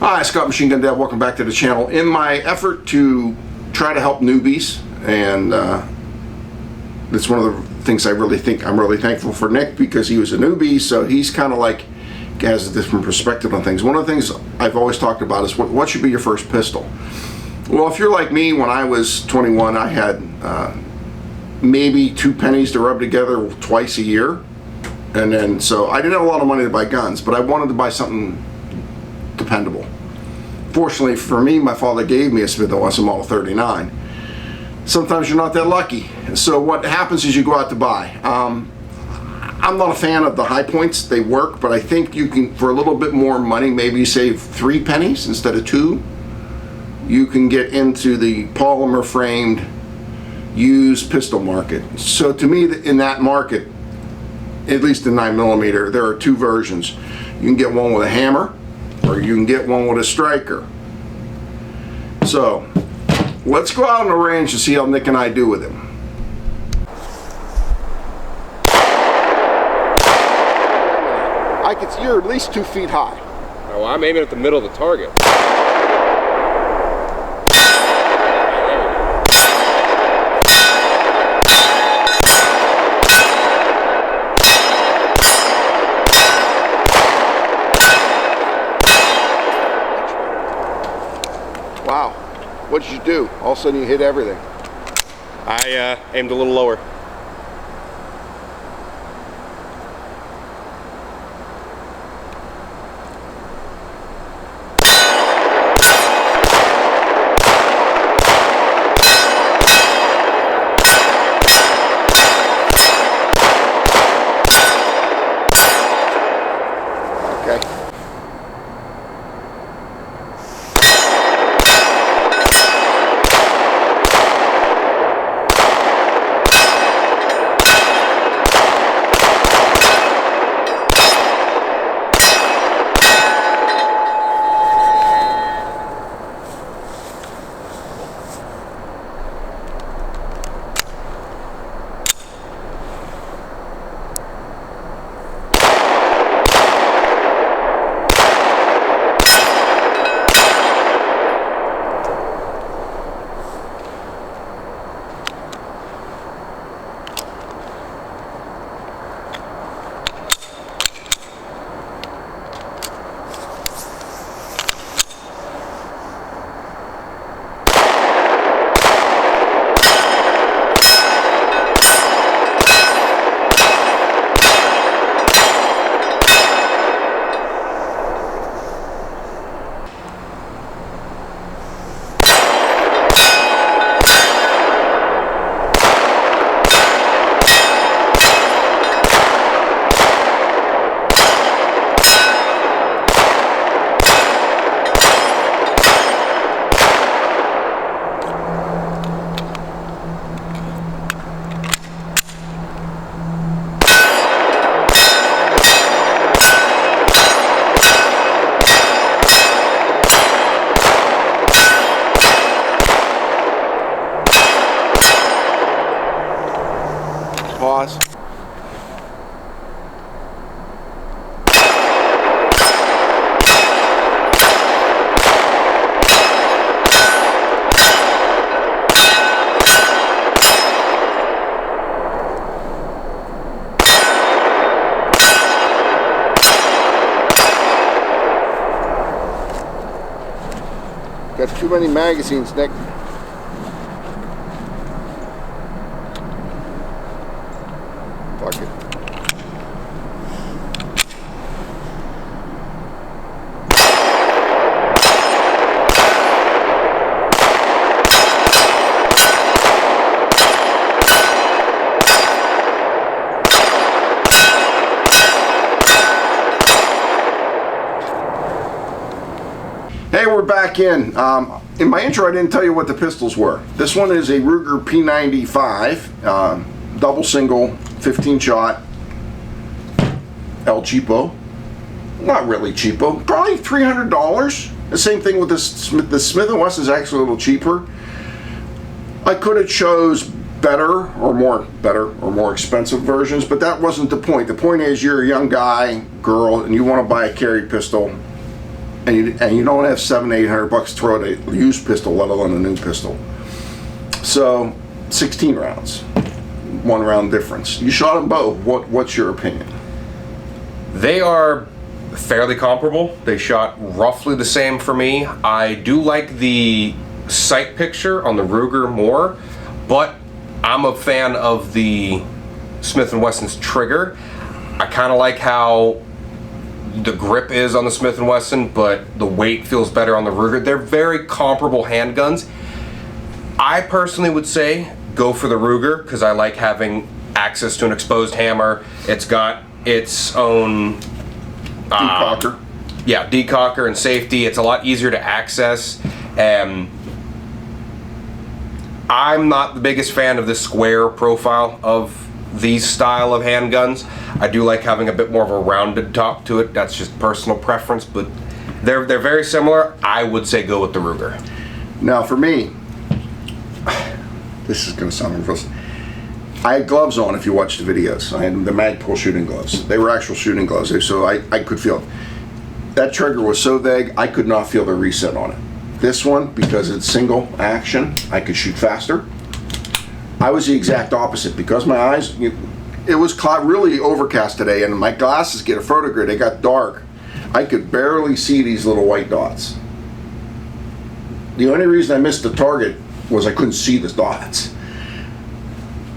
Hi, Scott Machine Gun Dad. Welcome back to the channel. In my effort to try to help newbies, and that's one of the things I'm really thankful for Nick, because he was a newbie, so he's kind of like has a different perspective on things. One of the things I've always talked about is what should be your first pistol. Well, if you're like me, when I was 21, I had maybe 2 pennies to rub together twice a year, and then so I didn't have a lot of money to buy guns, but I wanted to buy something dependable. Fortunately for me, my father gave me a Smith & Wesson Model 39. Sometimes you're not that lucky. So what happens is you go out to buy. I'm not a fan of the high points. They work, but I think you can, for a little bit more money, maybe save 3 pennies instead of 2. You can get into the polymer framed used pistol market. So to me, in that market, at least in 9mm, there are 2 versions. You can get one with a hammer, or you can get one with a striker. So let's go out on the range and see how Nick and I do with him. You're at least 2 feet high. Oh, I'm aiming at the middle of the target. Wow, what did you do? All of a sudden you hit everything. I aimed a little lower. Pause. Got too many magazines, Nick. Fuck it. Hey, we're back in. In my intro, I didn't tell you what the pistols were. This one is a Ruger P95, double single, 15 shot, El Cheapo. Not really cheapo, probably $300. The same thing with the Smith & Wesson is actually a little cheaper. I could have chose better or more expensive versions, but that wasn't the point. The point is, you're a young guy, girl, and you want to buy a carry pistol. and you don't have $700-800 to throw at a used pistol, let alone a new pistol. So 16 rounds, 1 round difference. You shot them both. What's your opinion? They are fairly comparable. They shot roughly the same for me. I do like the sight picture on the Ruger more, but I'm a fan of the Smith & Wesson's trigger. I kind of like how the grip is on the Smith & Wesson, but the weight feels better on the Ruger. They're very comparable handguns. I personally would say go for the Ruger because I like having access to an exposed hammer. It's got its own Decocker. yeah, decocker and safety. It's a lot easier to access. I'm not the biggest fan of the square profile of these style of handguns. I do like having a bit more of a rounded top to it. That's just personal preference, but they're very similar. I would say go with the Ruger. Now for me, this is going to sound ridiculous. I had gloves on if you watch the videos. I had the Magpul shooting gloves. They were actual shooting gloves, so I could feel it. That trigger was so vague, I could not feel the reset on it. This one, because it's single action, I could shoot faster. I was the exact opposite because my eyes, it was really overcast today and my glasses get a photo grid, they got dark. I could barely see these little white dots. The only reason I missed the target was I couldn't see the dots.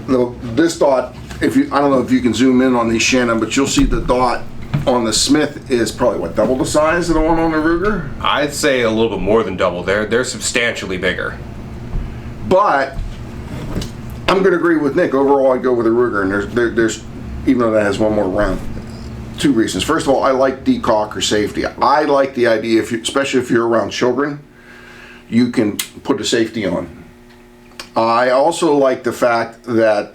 This dot, I don't know if you can zoom in on these, Shannon, but you'll see the dot on the Smith is probably what, double the size of the one on the Ruger? I'd say a little bit more than double. They're substantially bigger. But I'm going to agree with Nick. Overall, I'd go with the Ruger, and there's even though that has one more round. 2 reasons. First of all, I like decocker safety. I like the idea, especially if you're around children, you can put a safety on. I also like the fact that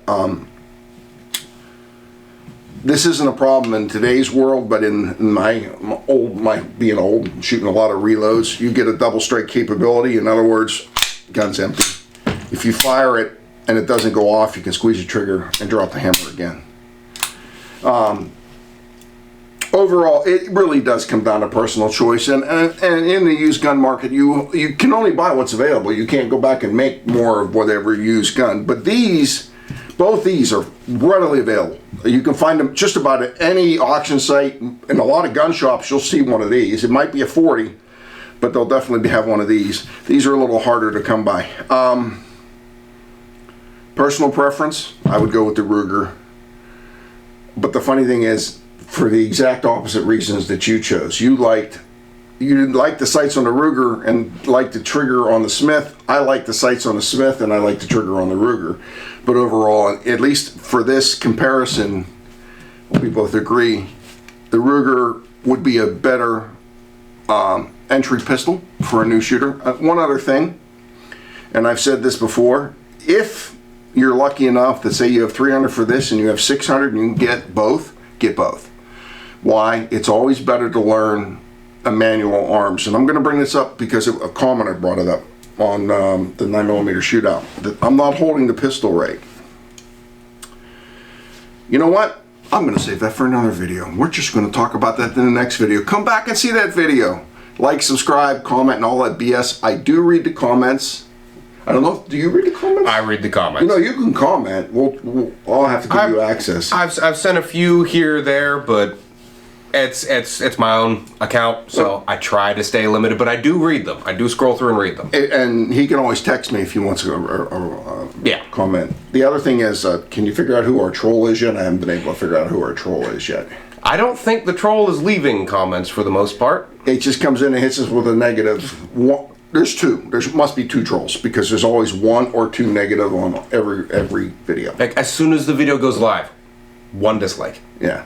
this isn't a problem in today's world, but in my being old, shooting a lot of reloads, you get a double strike capability. In other words, gun's empty. If you fire it and it doesn't go off, you can squeeze the trigger and drop the hammer again. Overall, it really does come down to personal choice, and in the used gun market, you can only buy what's available. You can't go back and make more of whatever used gun. But both these are readily available. You can find them just about at any auction site. In a lot of gun shops, you'll see one of these. It might be a 40, but they'll definitely have one of these. These are a little harder to come by. Personal preference, I would go with the Ruger. But the funny thing is, for the exact opposite reasons that you chose. You didn't like the sights on the Ruger and liked the trigger on the Smith. I like the sights on the Smith and I like the trigger on the Ruger. But overall, at least for this comparison, we both agree the Ruger would be a better entry pistol for a new shooter. One other thing, and I've said this before, if you're lucky enough that say you have 300 for this and you have 600 and you can get both. Why? It's always better to learn a manual arms. And I'm going to bring this up because a commenter brought it up on the 9mm shootout. That I'm not holding the pistol right. You know what? I'm going to save that for another video. We're just going to talk about that in the next video. Come back and see that video. Like, subscribe, comment, and all that BS. I do read the comments. I don't know. Do you read the comments? I read the comments. You know, you can comment. I'll have to give you access. I've sent a few here or there, but it's my own account, so I try to stay limited. But I do read them. I do scroll through and read them. And he can always text me if he wants to yeah. comment. The other thing is, can you figure out who our troll is yet? I haven't been able to figure out who our troll is yet. I don't think the troll is leaving comments for the most part. It just comes in and hits us with a negative. There's 2. There must be 2 trolls because there's always 1 or 2 negative on every video. Like as soon as the video goes live, 1 dislike. Yeah.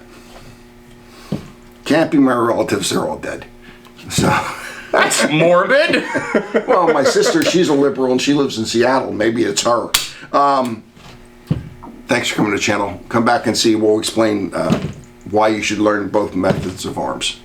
Can't be my relatives, they're all dead. So that's morbid. Well, my sister, she's a liberal and she lives in Seattle. Maybe it's her. Thanks for coming to the channel. Come back and see. We'll explain why you should learn both methods of arms.